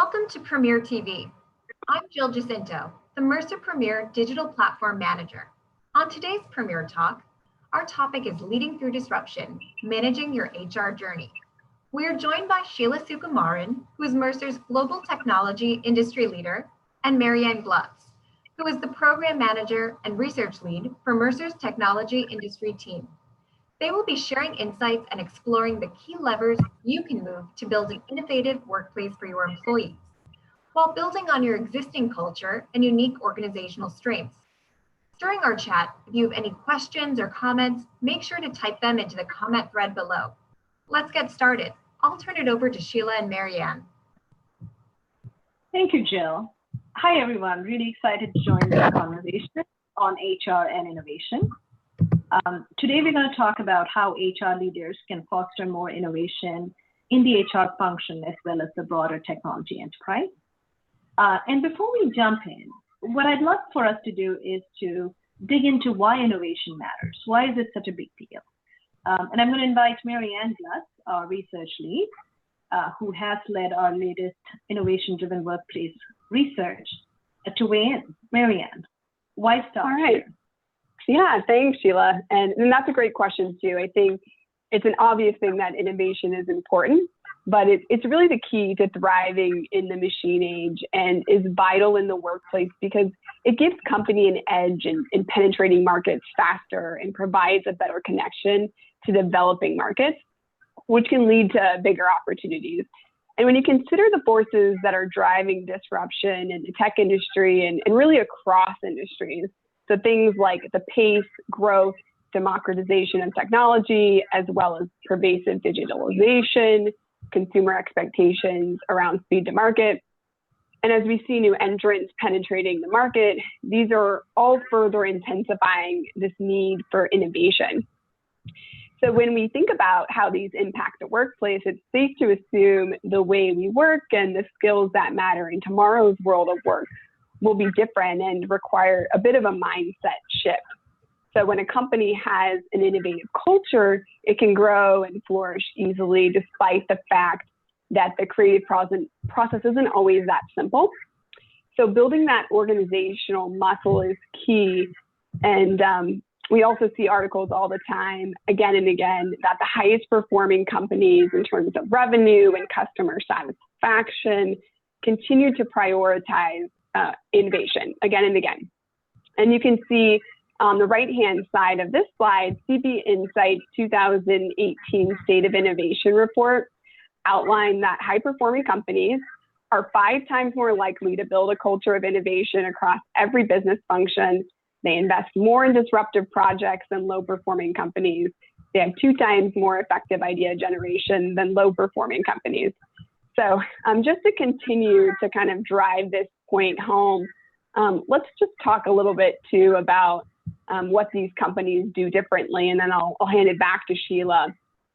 Welcome to Premier TV. I'm Jill Jacinto, the Mercer Premier Digital Platform Manager. On today's Premier Talk, our topic is Leading Through Disruption, Managing Your HR Journey. We are joined by Sheila Sukumaran, who is Mercer's Global Technology Industry Leader, and Marianne Glutz, who is the Program Manager and Research Lead for Mercer's Technology Industry team. They will be sharing insights and exploring the key levers you can move to build an innovative workplace for your employees, while building on your existing culture and unique organizational strengths. During our chat, if you have any questions or comments, make sure to type them into the comment thread below. Let's get started. I'll turn it over to Sheila and Marianne. Thank you, Jill. Hi, everyone. Really excited to join this conversation on HR and innovation. Today, we're going to talk about how HR leaders can foster more innovation in the HR function as well as the broader technology enterprise. And before we jump in, what I'd love for us to do is to dig into why innovation matters. Why is it such a big deal? And I'm going to invite Marianne Glutz, our research lead, who has led our latest innovation-driven workplace research, to weigh in. Marianne, why start? All right. Here? Yeah, thanks, Sheila. And that's a great question, too. I think it's an obvious thing that innovation is important, but it's really the key to thriving in the machine age and is vital in the workplace because it gives company an edge in penetrating markets faster and provides a better connection to developing markets, which can lead to bigger opportunities. And when you consider the forces that are driving disruption in the tech industry and really across industries, so things like the pace, growth, democratization of technology, as well as pervasive digitalization, consumer expectations around speed to market. And as we see new entrants penetrating the market, these are all further intensifying this need for innovation. So when we think about how these impact the workplace, it's safe to assume the way we work and the skills that matter in tomorrow's world of work will be different and require a bit of a mindset shift. So when a company has an innovative culture, it can grow and flourish easily despite the fact that the creative process isn't always that simple. So building that organizational muscle is key. And we also see articles all the time, again and again, that the highest performing companies in terms of revenue and customer satisfaction continue to prioritize innovation again and again. And you can see on the right-hand side of this slide, CB Insight's 2018 State of Innovation report outlined that high-performing companies are 5 times more likely to build a culture of innovation across every business function. They invest more in disruptive projects than low-performing companies. They have 2 times more effective idea generation than low-performing companies. So just to continue to kind of drive this point home, let's just talk a little bit too about what these companies do differently, and then I'll hand it back to Sheila.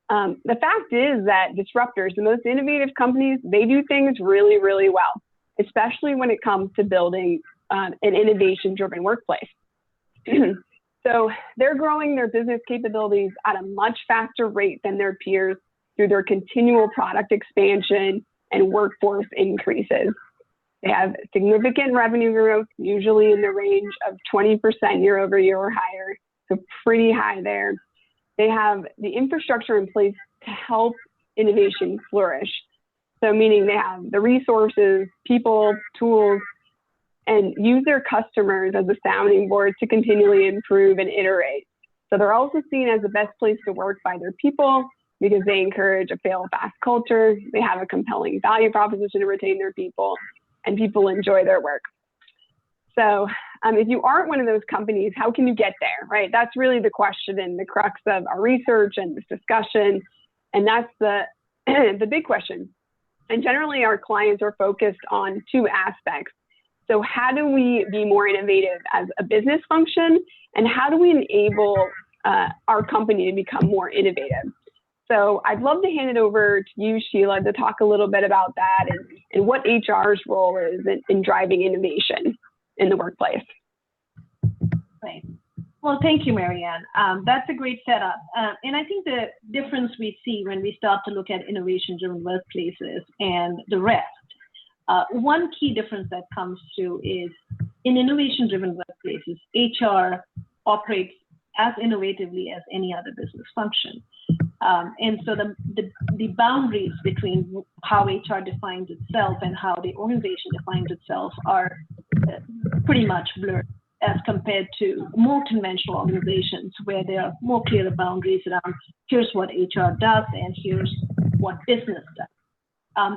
The fact is that disruptors, the most innovative companies, they do things really, really well, especially when it comes to building an innovation-driven workplace. So they're growing their business capabilities at a much faster rate than their peers through their continual product expansion and workforce increases. They have significant revenue growth, usually in the range of 20% year over year or higher, so pretty high there. They have the infrastructure in place to help innovation flourish. So meaning they have the resources, people, tools, and use their customers as a sounding board to continually improve and iterate. So they're also seen as the best place to work by their people because they encourage a fail-fast culture. They have a compelling value proposition to retain their people, and people enjoy their work. So if you aren't one of those companies, how can you get there, right? That's really the question and the crux of our research and this discussion. And that's the big question. And generally, our clients are focused on 2 aspects. So how do we be more innovative as a business function? And how do we enable our company to become more innovative? So I'd love to hand it over to you, Sheila, to talk a little bit about that and what HR's role is in driving innovation in the workplace. Right. Well, thank you, Marianne. That's a great setup. And I think the difference we see when we start to look at innovation-driven workplaces and the rest One key difference that comes through is in innovation-driven workplaces, HR operates as innovatively as any other business function. And so the boundaries between how HR defines itself and how the organization defines itself are pretty much blurred as compared to more conventional organizations where there are more clear boundaries around here's what HR does and here's what business does.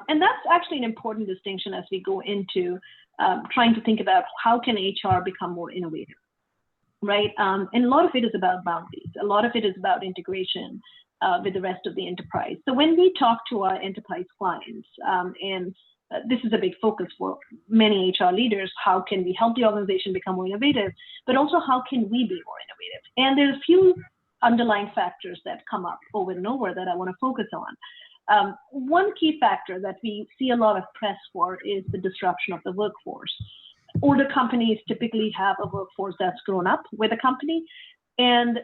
And that's actually an important distinction as we go into trying to think about how can HR become more innovative, right? And a lot of it is about boundaries. A lot of it is about integration with the rest of the enterprise. So when we talk to our enterprise clients, and this is a big focus for many HR leaders, how can we help the organization become more innovative, but also how can we be more innovative? And there's a few underlying factors that come up over and over that I want to focus on. One key factor that we see a lot of press for is the disruption of the workforce. Older companies typically have a workforce that's grown up with a company, and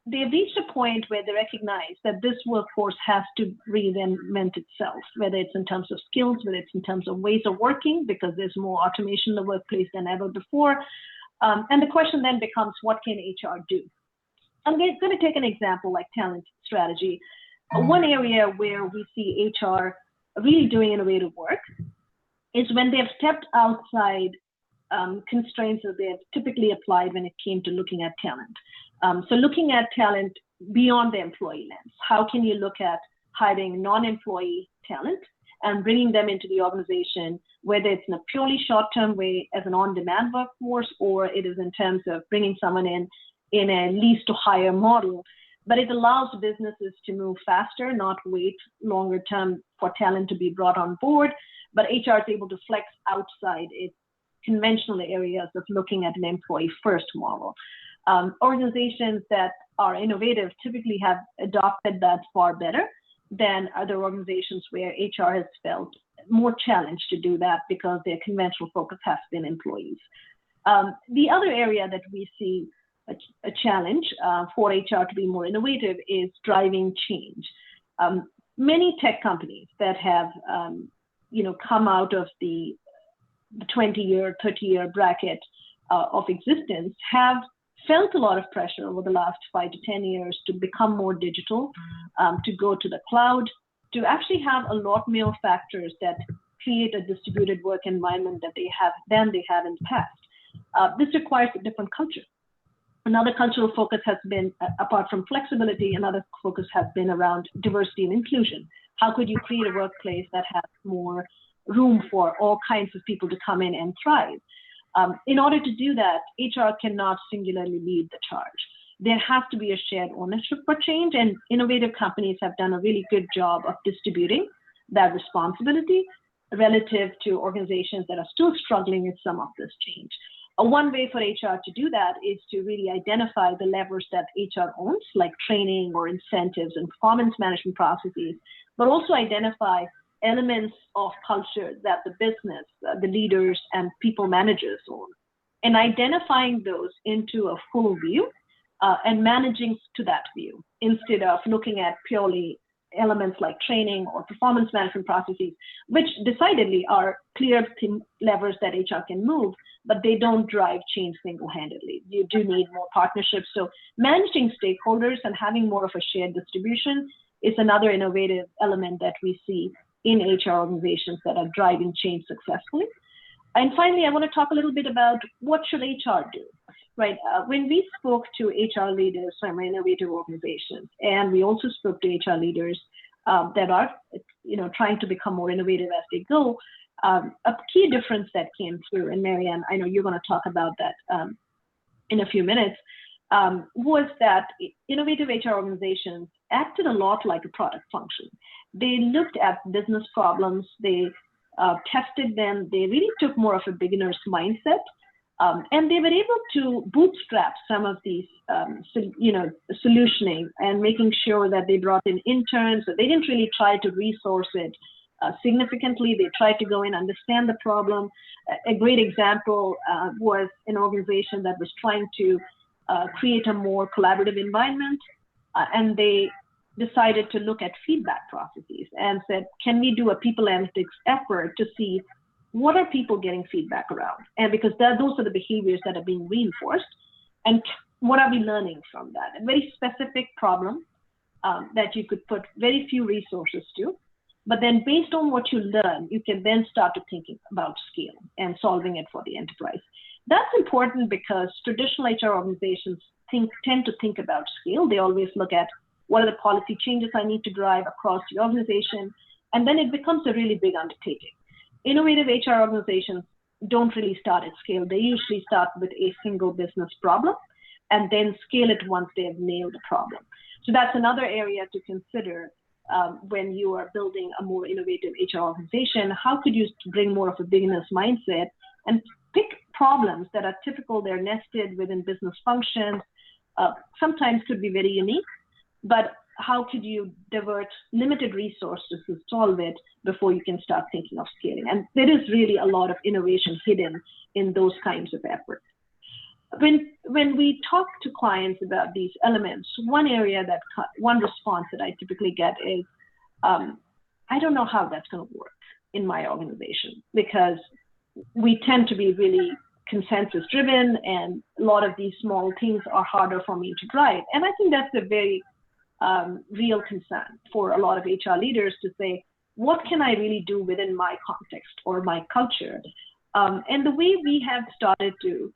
they've reached a point where they recognize that this workforce has to reinvent itself, whether it's in terms of skills, whether it's in terms of ways of working, because there's more automation in the workplace than ever before. And the question then becomes, what can HR do? I'm going to take an example like talent strategy. One area where we see HR really doing innovative work is when they have stepped outside constraints that they have typically applied when it came to looking at talent. So looking at talent beyond the employee lens, how can you look at hiring non-employee talent and bringing them into the organization, whether it's in a purely short-term way as an on-demand workforce, or it is in terms of bringing someone in a lease-to-hire model. But it allows businesses to move faster, not wait longer term for talent to be brought on board. But HR is able to flex outside its conventional areas of looking at an employee first model. Organizations that are innovative typically have adopted that far better than other organizations where HR has felt more challenged to do that because their conventional focus has been employees. The other area that we see a challenge for HR to be more innovative is driving change. Many tech companies that have come out of the 20-year, 30-year bracket of existence have felt a lot of pressure over the last 5 to 10 years to become more digital, to go to the cloud, to actually have a lot more factors that create a distributed work environment than they have in the past. This requires a different culture. Another cultural focus has been, apart from flexibility, another focus has been around diversity and inclusion. How could you create a workplace that has more room for all kinds of people to come in and thrive? In order to do that, HR cannot singularly lead the charge. There has to be a shared ownership for change, and innovative companies have done a really good job of distributing that responsibility relative to organizations that are still struggling with some of this change. One way for HR to do that is to really identify the levers that HR owns, like training or incentives and performance management processes, but also identify elements of culture that the business, the leaders and people managers own, and identifying those into a full view and managing to that view instead of looking at purely elements like training or performance management processes, which decidedly are clear levers that HR can move, but they don't drive change single-handedly. You do need more partnerships. So managing stakeholders and having more of a shared distribution is another innovative element that we see in HR organizations that are driving change successfully. And finally, I want to talk a little bit about what should HR do, right? When we spoke to HR leaders from innovative organizations, and we also spoke to HR leaders that are, trying to become more innovative as they go, a key difference that came through, and Marianne, I know you're going to talk about that in a few minutes, was that innovative HR organizations acted a lot like a product function. They looked at business problems, they tested them, they really took more of a beginner's mindset, and they were able to bootstrap some of these, solutioning and making sure that they brought in interns. So they didn't really try to resource it significantly. They tried to go in, understand the problem. A great example was an organization that was trying to create a more collaborative environment, and they decided to look at feedback processes and said, can we do a people analytics effort to see what are people getting feedback around? And because those are the behaviors that are being reinforced. And what are we learning from that? A very specific problem that you could put very few resources to. But then based on what you learn, you can then start to thinking about scale and solving it for the enterprise. That's important because traditional HR organizations tend to think about scale. They always look at what are the policy changes I need to drive across the organization, and then it becomes a really big undertaking. Innovative HR organizations don't really start at scale. They usually start with a single business problem and then scale it once they have nailed the problem. So that's another area to consider when you are building a more innovative HR organization. How could you bring more of a beginner's mindset and pick problems that are typical, they're nested within business functions, sometimes could be very unique, but how could you divert limited resources to solve it before you can start thinking of scaling? And there is really a lot of innovation hidden in those kinds of efforts. When we talk to clients about these elements, one response that I typically get is, I don't know how that's going to work in my organization, because we tend to be really consensus driven, and a lot of these small things are harder for me to drive. And I think that's a very real concern for a lot of HR leaders to say, what can I really do within my context or my culture? And the way we have started to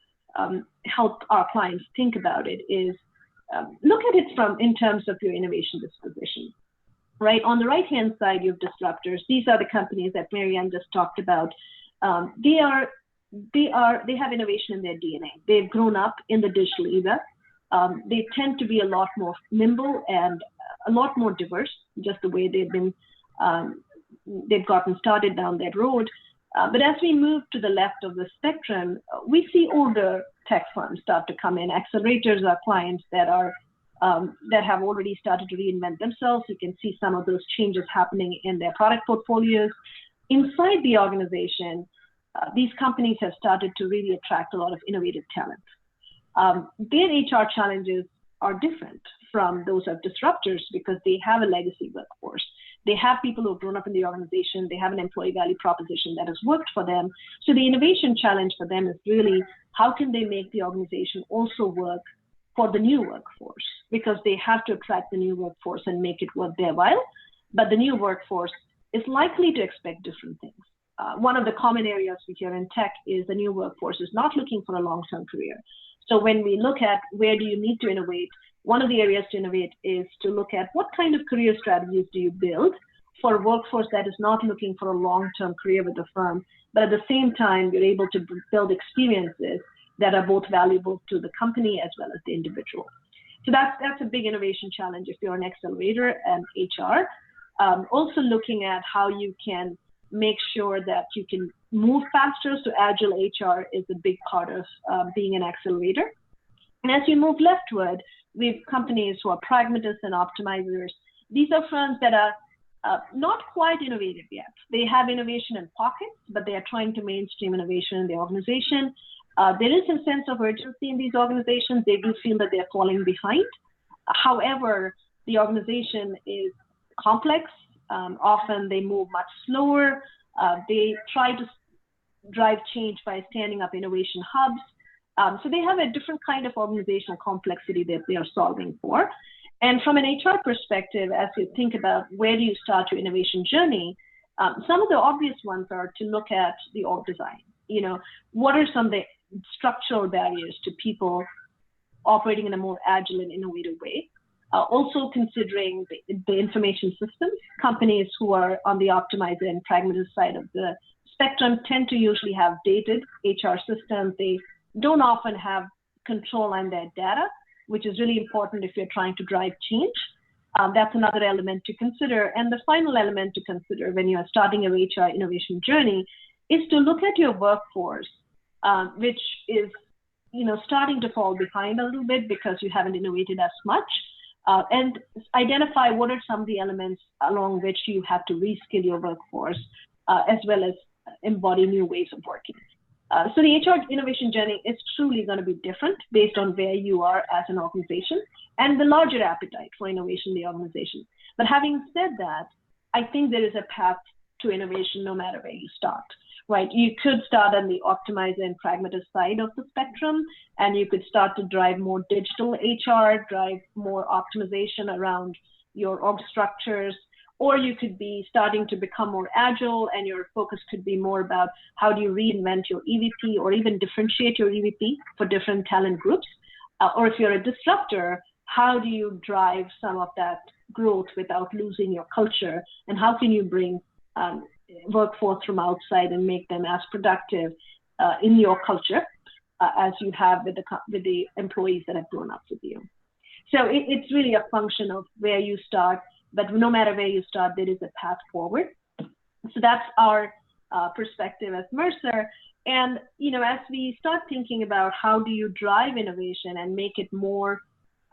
help our clients think about it is look at it in terms of your innovation disposition, right? On the right-hand side, you have disruptors. These are the companies that Marianne just talked about. They have innovation in their DNA. They've grown up in the digital era. They tend to be a lot more nimble and a lot more diverse, just the way they've gotten started down that road. But as we move to the left of the spectrum, we see older tech firms start to come in. Accelerators are clients that have already started to reinvent themselves. You can see some of those changes happening in their product portfolios. Inside the organization, these companies have started to really attract a lot of innovative talent. Their HR challenges are different from those of disruptors because they have a legacy workforce. They have people who have grown up in the organization. They have an employee value proposition that has worked for them. So the innovation challenge for them is really how can they make the organization also work for the new workforce, because they have to attract the new workforce and make it worth their while. But the new workforce is likely to expect different things. One of the common areas we hear in tech is the new workforce is not looking for a long-term career. So when we look at where do you need to innovate, one of the areas to innovate is to look at what kind of career strategies do you build for a workforce that is not looking for a long-term career with the firm, but at the same time, you're able to build experiences that are both valuable to the company as well as the individual. So that's a big innovation challenge if you're an accelerator and HR. Also looking at how you can make sure that you can move faster. So agile HR is a big part of being an accelerator. And as you move leftward, we have companies who are pragmatists and optimizers. These are firms that are not quite innovative yet. They have innovation in pockets, but they are trying to mainstream innovation in the organization. There is a sense of urgency in these organizations. They do feel that they're falling behind. However, the organization is complex. Often they move much slower. They try to drive change by standing up innovation hubs. So they have a different kind of organizational complexity that they are solving for. And from an HR perspective, as you think about where do you start your innovation journey, some of the obvious ones are to look at the org design. You know, what are some of the structural barriers to people operating in a more agile and innovative way? Also considering the information systems. Companies who are on the optimizer and pragmatist side of the spectrum tend to usually have dated HR systems. They don't often have control on their data, which is really important if you're trying to drive change. That's another element to consider. And the final element to consider when you are starting your HR innovation journey is to look at your workforce, which is starting to fall behind a little bit because you haven't innovated as much, and identify what are some of the elements along which you have to reskill your workforce, as well as embody new ways of working. So the HR innovation journey is truly going to be different based on where you are as an organization and the larger appetite for innovation in the organization. But having said that, I think there is a path to innovation no matter where you start. right? You could start on the optimizer and pragmatist side of the spectrum, and you could start to drive more digital HR, drive more optimization around your org structures, or you could be starting to become more agile, and your focus could be more about how do you reinvent your EVP or even differentiate your EVP for different talent groups. Or if you're a disruptor, how do you drive some of that growth without losing your culture? And how can you bring workforce from outside and make them as productive in your culture as you have with the employees that have grown up with you? So it's really a function of where you start, but no matter where you start, there is a path forward. So that's our perspective as Mercer. And as we start thinking about how do you drive innovation and make it more,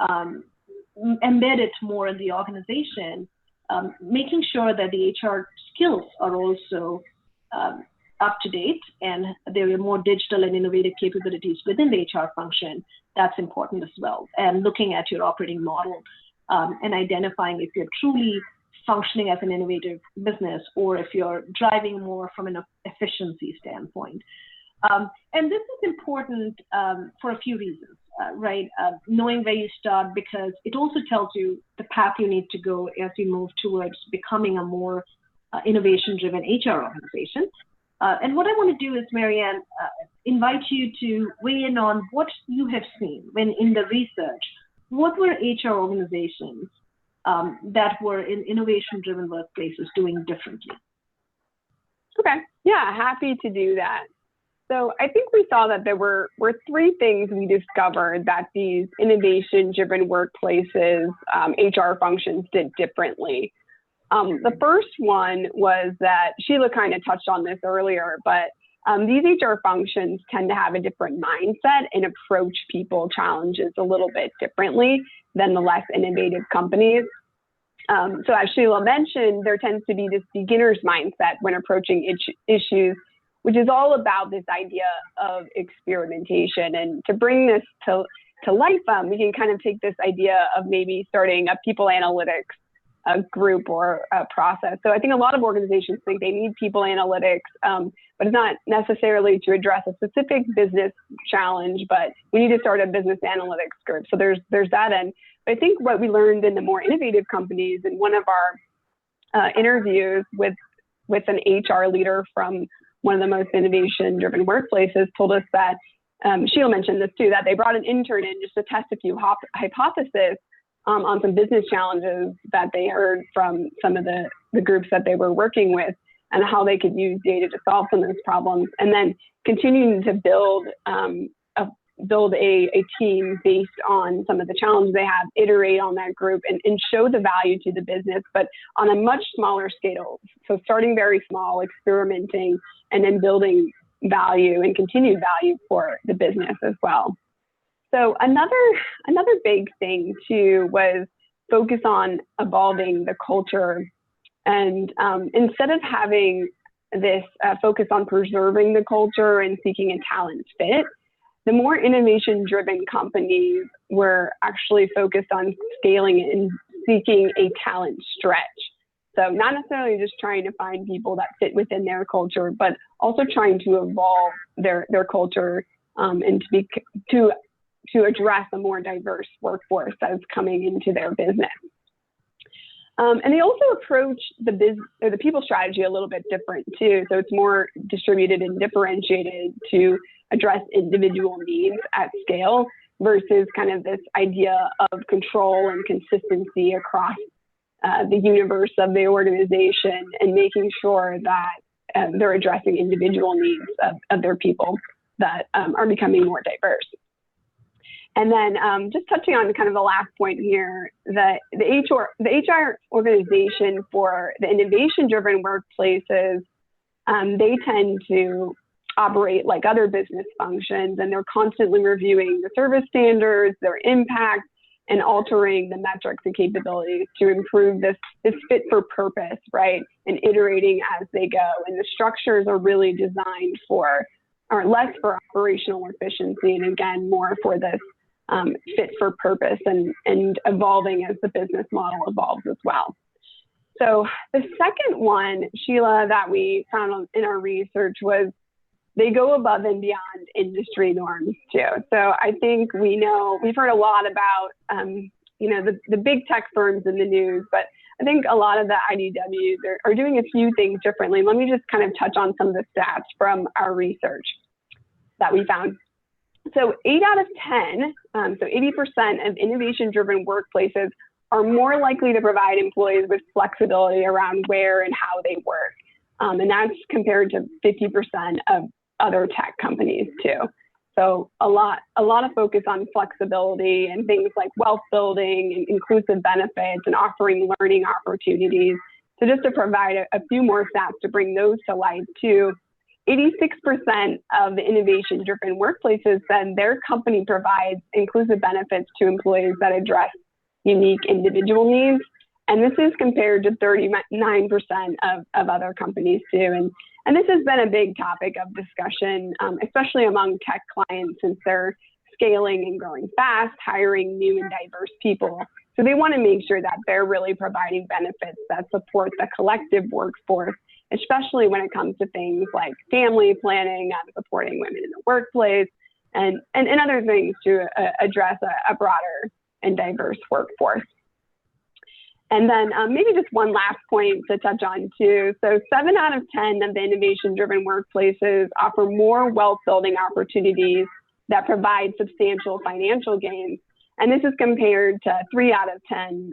embed it more in the organization, making sure that the HR skills are also up to date and there are more digital and innovative capabilities within the HR function, that's important as well. And looking at your operating model and identifying if you're truly functioning as an innovative business or if you're driving more from an efficiency standpoint. And this is important for a few reasons, right? Knowing where you start, because it also tells you the path you need to go as you move towards becoming a more innovation-driven HR organization. And what I want to do is, Marianne, invite you to weigh in on what you have seen when in the research. What were HR organizations that were in innovation-driven workplaces doing differently? Okay, yeah, happy to do that. So I think we saw that there were three things we discovered that these innovation-driven workplaces, HR functions did differently. The first one was that Sheila kind of touched on this earlier, but these HR functions tend to have a different mindset and approach people challenges a little bit differently than the less innovative companies. So as Sheila mentioned, there tends to be this beginner's mindset when approaching issues, which is all about this idea of experimentation. And to bring this to life, we can kind of take this idea of maybe starting a people analytics group or a process. So I think a lot of organizations think they need people analytics, but it's not necessarily to address a specific business challenge, but we need to start a business analytics group. So there's that end. But I think what we learned in the more innovative companies, in one of our interviews with an HR leader from one of the most innovation-driven workplaces, told us that, Sheila mentioned this too, that they brought an intern in just to test a few hypotheses on some business challenges that they heard from some of the groups that they were working with, and how they could use data to solve some of those problems, and then continuing to build a team based on some of the challenges they have, iterate on that group, and show the value to the business, but on a much smaller scale. So starting very small, experimenting, and then building value and continued value for the business as well. So another big thing too was focus on evolving the culture. And instead of having this focus on preserving the culture and seeking a talent fit, the more innovation-driven companies were actually focused on scaling and seeking a talent stretch. So not necessarily just trying to find people that fit within their culture, but also trying to evolve their culture and to address a more diverse workforce that is coming into their business. And they also approach the people strategy a little bit different too. So it's more distributed and differentiated to address individual needs at scale versus kind of this idea of control and consistency across the universe of the organization, and making sure that they're addressing individual needs of their people that are becoming more diverse. And then just touching on kind of the last point here, that the HR organization for the innovation-driven workplaces, they tend to operate like other business functions, and they're constantly reviewing the service standards, their impact, and altering the metrics and capabilities to improve this fit for purpose, right? And iterating as they go. And the structures are really designed less for operational efficiency, and again, more for this fit for purpose and evolving as the business model evolves as well. So the second one, Sheila, that we found in our research was they go above and beyond industry norms too. So I think we've heard a lot about, the big tech firms in the news, but I think a lot of the IDWs are doing a few things differently. Let me just kind of touch on some of the stats from our research that we found. So 8 out of 10, so 80% of innovation-driven workplaces are more likely to provide employees with flexibility around where and how they work. And that's compared to 50% of other tech companies too. So a lot of focus on flexibility and things like wealth building and inclusive benefits and offering learning opportunities. So just to provide a few more stats to bring those to life too, 86% of the innovation-driven workplaces said their company provides inclusive benefits to employees that address unique individual needs. And this is compared to 39% of other companies too. And this has been a big topic of discussion, especially among tech clients, since they're scaling and growing fast, hiring new and diverse people. So they want to make sure that they're really providing benefits that support the collective workforce, especially when it comes to things like family planning, supporting women in the workplace, and other things to address a broader and diverse workforce. And then maybe just one last point to touch on too. So 7 out of 10 of the innovation-driven workplaces offer more wealth-building opportunities that provide substantial financial gains. And this is compared to 3 out of 10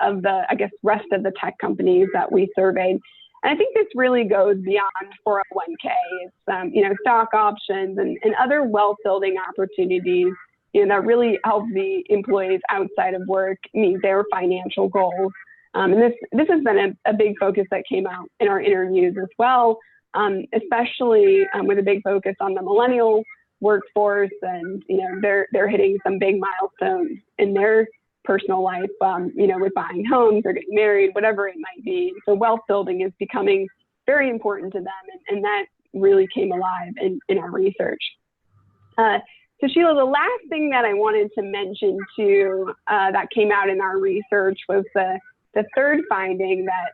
of the, rest of the tech companies that we surveyed. And I think this really goes beyond 401k. It's, stock options and other wealth-building opportunities that really help the employees outside of work meet their financial goals. And this has been a big focus that came out in our interviews as well, especially with a big focus on the millennial workforce, and they're hitting some big milestones in their personal life, with buying homes or getting married, whatever it might be. So wealth building is becoming very important to them, and that really came alive in our research. So Sheila, the last thing that I wanted to mention too, that came out in our research was the third finding that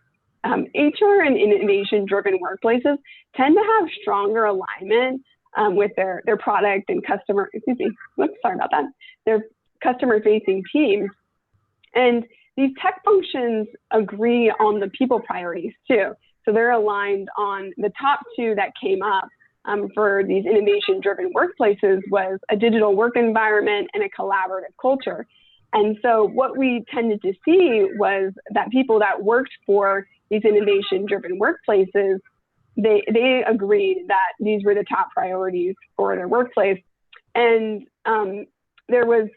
HR and innovation-driven workplaces tend to have stronger alignment with their product and their customer-facing teams. And these tech functions agree on the people priorities too. So they're aligned on the top two that came up for these innovation-driven workplaces was a digital work environment and a collaborative culture. And so what we tended to see was that people that worked for these innovation-driven workplaces, they agreed that these were the top priorities for their workplace. And there was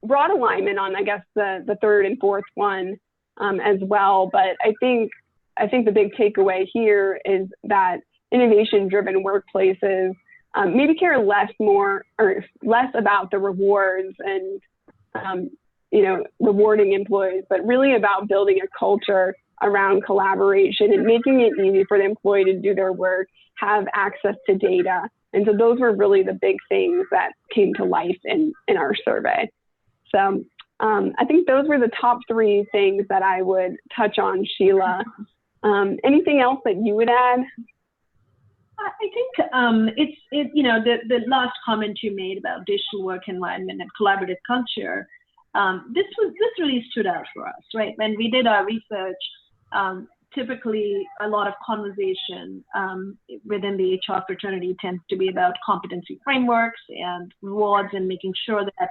broad alignment on, the third and fourth one as well. But I think the big takeaway here is that innovation-driven workplaces maybe care less about the rewards and rewarding employees, but really about building a culture around collaboration and making it easy for the employee to do their work, have access to data. And so those were really the big things that came to life in our survey. So I think those were the top 3 things that I would touch on, Sheila. Anything else that you would add? I think the last comment you made about digital work environment and collaborative culture, this really stood out for us, right? When we did our research, typically a lot of conversation within the HR fraternity tends to be about competency frameworks and rewards and making sure that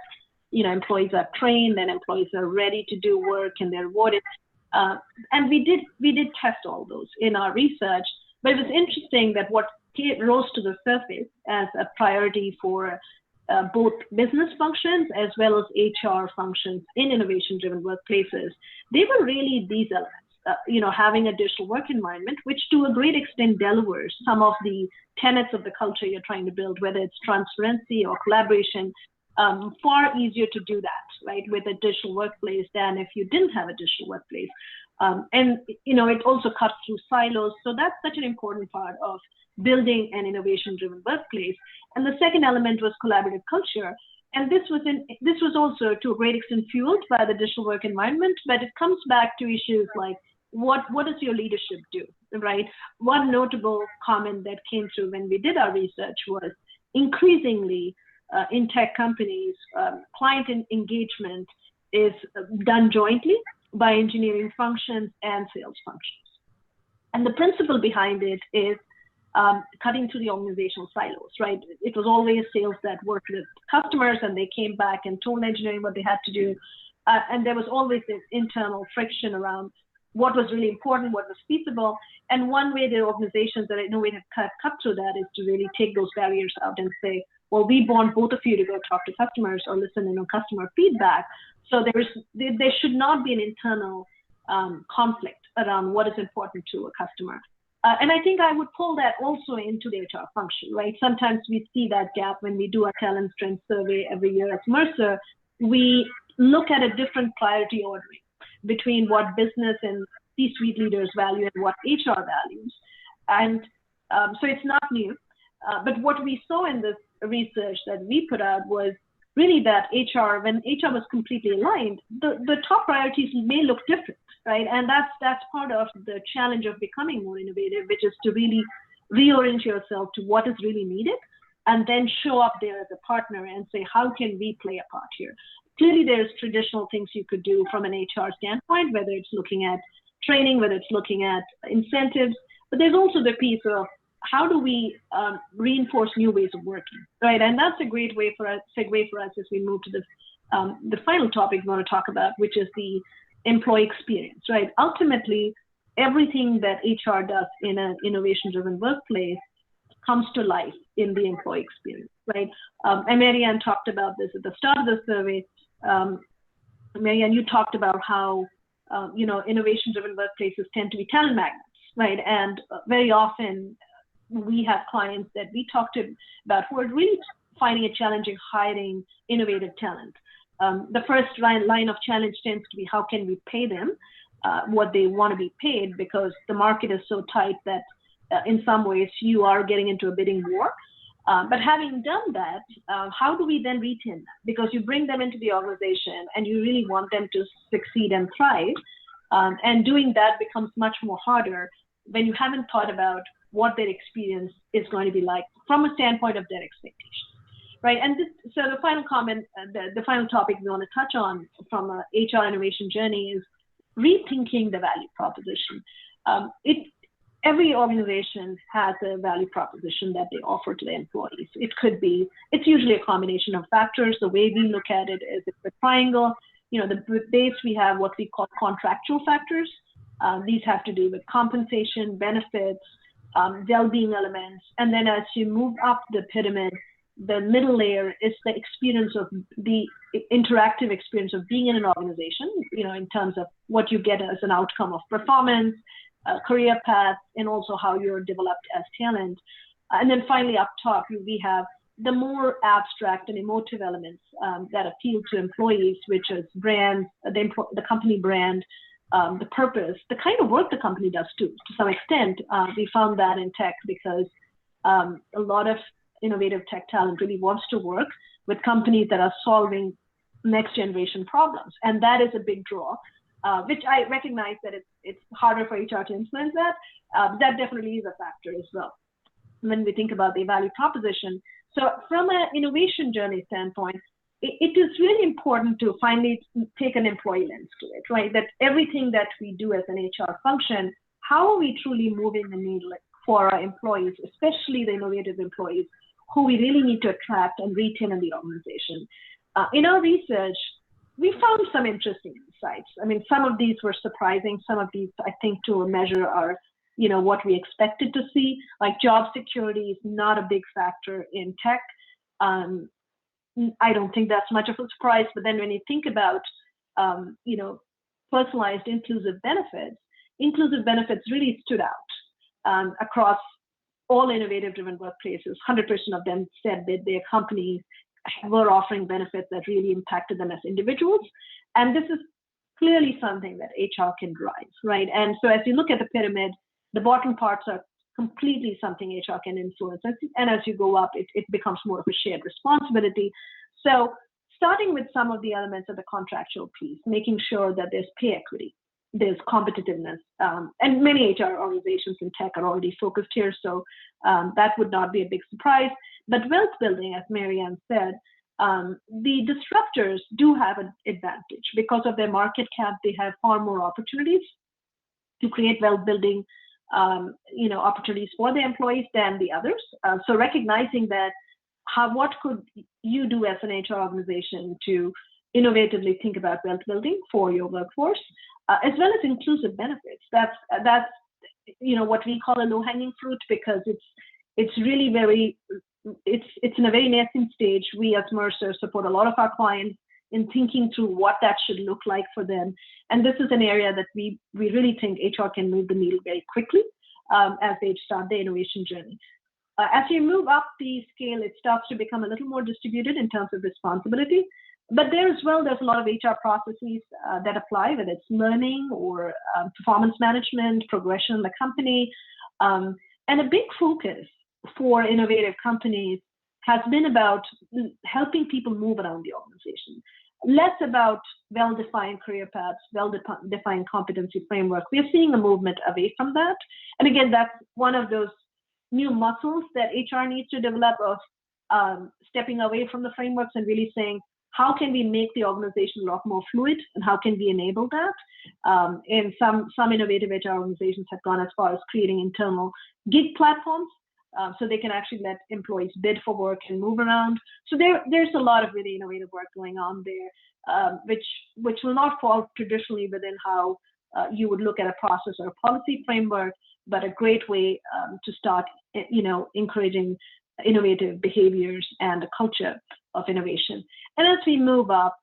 employees are trained and employees are ready to do work and they're rewarded. And we did test all those in our research. But it was interesting that what rose to the surface as a priority for both business functions as well as HR functions in innovation-driven workplaces, they were really these elements, having a digital work environment, which to a great extent delivers some of the tenets of the culture you're trying to build, whether it's transparency or collaboration, far easier to do that, right, with a digital workplace than if you didn't have a digital workplace. And it also cuts through silos. So that's such an important part of building an innovation-driven workplace. And the second element was collaborative culture. And this was also to a great extent fueled by the digital work environment, but it comes back to issues like what does your leadership do, right? One notable comment that came through when we did our research was increasingly in tech companies, client engagement is done jointly by engineering functions and sales functions. And the principle behind it is cutting through the organizational silos, right? It was always sales that worked with customers and they came back and told engineering what they had to do. And there was always this internal friction around what was really important, what was feasible. And one way the organizations that innovate have cut through that is to really take those barriers out and say, well, we want both of you to go talk to customers or listen in on customer feedback. So there should not be an internal conflict around what is important to a customer. And I think I would pull that also into the HR function, right? Sometimes we see that gap when we do our talent strength survey every year at Mercer. We look at a different priority ordering between what business and C-suite leaders value and what HR values. And so it's not new. But what we saw in this research that we put out was really that HR, when HR was completely aligned, the top priorities may look different, right? And that's part of the challenge of becoming more innovative, which is to really reorient yourself to what is really needed and then show up there as a partner and say, how can we play a part here? Clearly, there's traditional things you could do from an HR standpoint, whether it's looking at training, whether it's looking at incentives, but there's also the piece of how do we reinforce new ways of working, right? And that's a great way for us, segue for us as we move to the final topic we want to talk about, which is the employee experience, right? Ultimately, everything that HR does in an innovation-driven workplace comes to life in the employee experience, right? And Marianne talked about this at the start of the survey. Marianne, you talked about how innovation-driven workplaces tend to be talent magnets, right? And very often we have clients that we talked to about who are really finding it challenging hiring innovative talent. The first line of challenge tends to be how can we pay them what they want to be paid, because the market is so tight that in some ways you are getting into a bidding war. But having done that, how do we then retain them? Because you bring them into the organization and you really want them to succeed and thrive. And doing that becomes much more harder when you haven't thought about what their experience is going to be like from a standpoint of their expectations, right? And so the final comment, the final topic we want to touch on from a HR innovation journey is rethinking the value proposition. Every organization has a value proposition that they offer to their employees. It's usually a combination of factors. The way we look at it is it's a triangle. The base, we have what we call contractual factors. These have to do with compensation, benefits, well-being elements. And then as you move up the pyramid, the middle layer is the experience of the interactive experience of being in an organization, in terms of what you get as an outcome of performance, career path, and also how you're developed as talent. And then finally up top, we have the more abstract and emotive elements that appeal to employees, which is brand, the company brand, the purpose, the kind of work the company does too. To some extent, we found that in tech because a lot of innovative tech talent really wants to work with companies that are solving next generation problems. And that is a big draw, which I recognize that it's harder for HR to influence that. That definitely is a factor as well when we think about the value proposition. So from an innovation journey standpoint, it is really important to finally take an employee lens to it, right? That everything that we do as an HR function, how are we truly moving the needle for our employees, especially the innovative employees who we really need to attract and retain in the organization? In our research, we found some interesting insights. I mean, some of these were surprising. Some of these, I think, to a measure are, what we expected to see. Like job security is not a big factor in tech. I don't think that's much of a surprise. But then when you think about, personalized inclusive benefits really stood out across all innovative-driven workplaces. 100% of them said that their companies were offering benefits that really impacted them as individuals. And this is clearly something that HR can drive, right? And so as you look at the pyramid, the bottom parts are completely something HR can influence. And as you go up, it becomes more of a shared responsibility. So starting with some of the elements of the contractual piece, making sure that there's pay equity, there's competitiveness. And many HR organizations in tech are already focused here, so that would not be a big surprise. But wealth building, as Marianne said, the disruptors do have an advantage. Because of their market cap, they have far more opportunities to create wealth building opportunities for the employees than the others. So recognizing that, what could you do as an HR organization to innovatively think about wealth building for your workforce, as well as inclusive benefits? That's what we call a low-hanging fruit, because it's really it's in a very nascent stage. We as Mercer support a lot of our clients in thinking through what that should look like for them. And this is an area that we really think HR can move the needle very quickly as they start the innovation journey. As you move up the scale, it starts to become a little more distributed in terms of responsibility. But there as well, there's a lot of HR processes that apply, whether it's learning or performance management, progression in the company. And a big focus for innovative companies has been about helping people move around the organization, less about well-defined career paths, well-defined competency framework. We are seeing a movement away from that. And again, that's one of those new muscles that HR needs to develop, of stepping away from the frameworks and really saying, how can we make the organization a lot more fluid, and how can we enable that? And some innovative HR organizations have gone as far as creating internal gig platforms, so they can actually let employees bid for work and move around. So there's a lot of really innovative work going on there, which will not fall traditionally within how you would look at a process or a policy framework, but a great way to start, encouraging innovative behaviors and a culture of innovation. And as we move up,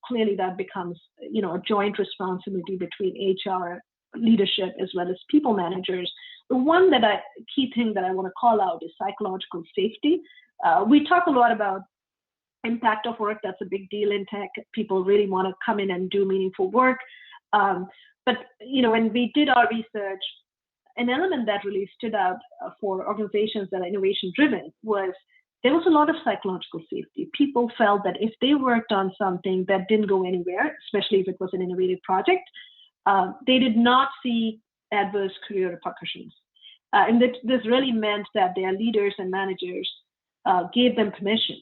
clearly that becomes, a joint responsibility between HR leadership as well as people managers. The key thing that I want to call out is psychological safety. We talk a lot about impact of work. That's a big deal in tech. People really want to come in and do meaningful work. But when we did our research, an element that really stood out for organizations that are innovation driven was there was a lot of psychological safety. People felt that if they worked on something that didn't go anywhere, especially if it was an innovative project, they did not see adverse career repercussions. And this really meant that their leaders and managers gave them permission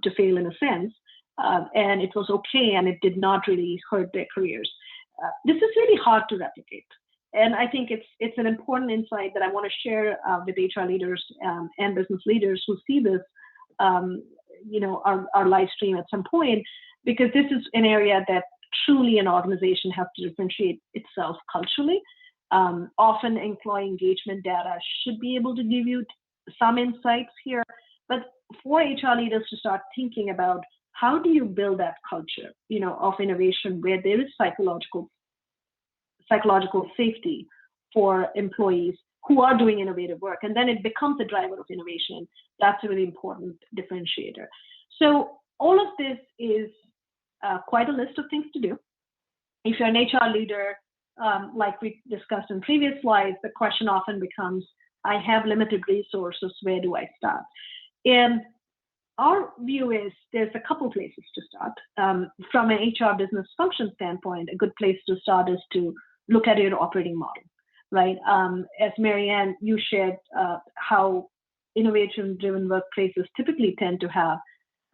to fail in a sense, and it was okay, and it did not really hurt their careers. This is really hard to replicate. And I think it's an important insight that I want to share with HR leaders and business leaders who see this, our live stream at some point, because this is an area that truly an organization has to differentiate itself culturally. Often employee engagement data should be able to give you some insights here, but for HR leaders to start thinking about how do you build that culture, of innovation where there is psychological safety for employees who are doing innovative work, and then it becomes a driver of innovation. That's a really important differentiator. So all of this is quite a list of things to do. If you're an HR leader, like we discussed in previous slides, the question often becomes, I have limited resources, where do I start? And our view is there's a couple places to start. From an HR business function standpoint, a good place to start is to look at your operating model, right? As Marianne, you shared how innovation-driven workplaces typically tend to have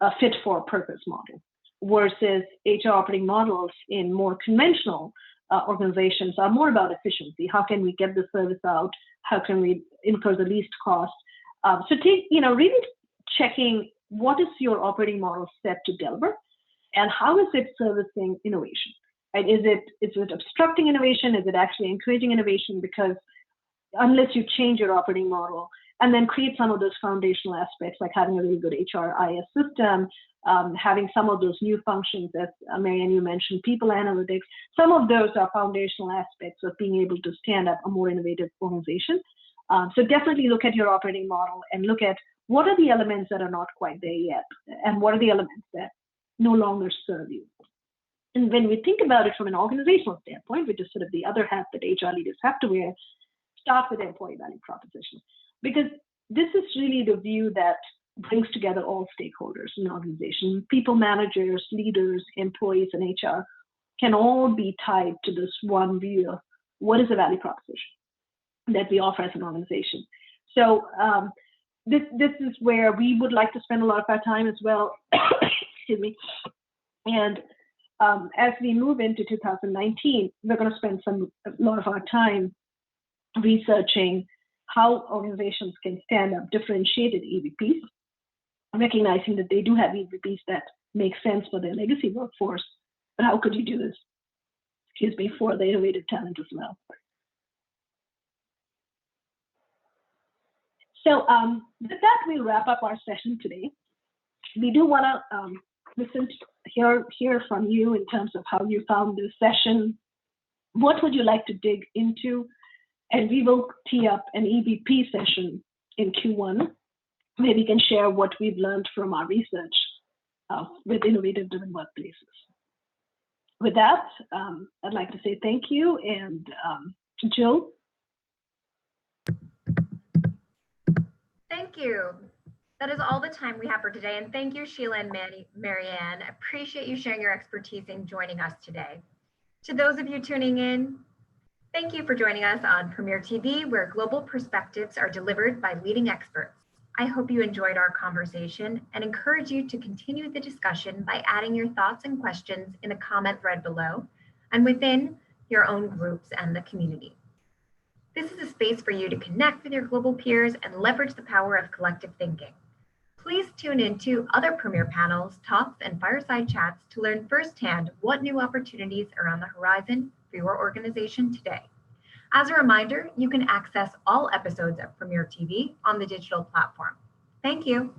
a fit-for-purpose model, versus HR operating models in more conventional organizations are more about efficiency. How can we get the service out? How can we incur the least cost? So really checking what is your operating model set to deliver, and how is it servicing innovation? Right? Is it obstructing innovation? Is it actually encouraging innovation? Because unless you change your operating model and then create some of those foundational aspects, like having a really good HRIS system, having some of those new functions, as Marianne, you mentioned, people analytics, some of those are foundational aspects of being able to stand up a more innovative organization. So definitely look at your operating model and look at what are the elements that are not quite there yet, and what are the elements that no longer serve you. And when we think about it from an organizational standpoint, which is sort of the other hat that HR leaders have to wear, start with the employee value proposition. Because this is really the view that brings together all stakeholders in an organization, people managers, leaders, employees, and HR, can all be tied to this one view of what is the value proposition that we offer as an organization. So this is where we would like to spend a lot of our time as well. Excuse me. And as we move into 2019, we're going to spend a lot of our time researching how organizations can stand up differentiated EVPs, recognizing that they do have EVPs that make sense for their legacy workforce, but how could you do this, excuse me, for the innovative talent as well? So with that, we'll wrap up our session today. We do want to hear from you in terms of how you found this session. What would you like to dig into? And we will tee up an EVP session in Q1, where we can share what we've learned from our research with innovative driven workplaces. With that, I'd like to say thank you. And Jill? Thank you. That is all the time we have for today. And thank you, Sheila and Marianne. I appreciate you sharing your expertise and joining us today. To those of you tuning in, thank you for joining us on Premier TV, where global perspectives are delivered by leading experts. I hope you enjoyed our conversation and encourage you to continue the discussion by adding your thoughts and questions in the comment thread below and within your own groups and the community. This is a space for you to connect with your global peers and leverage the power of collective thinking. Please tune into other Premier panels, talks, and fireside chats to learn firsthand what new opportunities are on the horizon for your organization today. As a reminder, you can access all episodes of Premier TV on the digital platform. Thank you.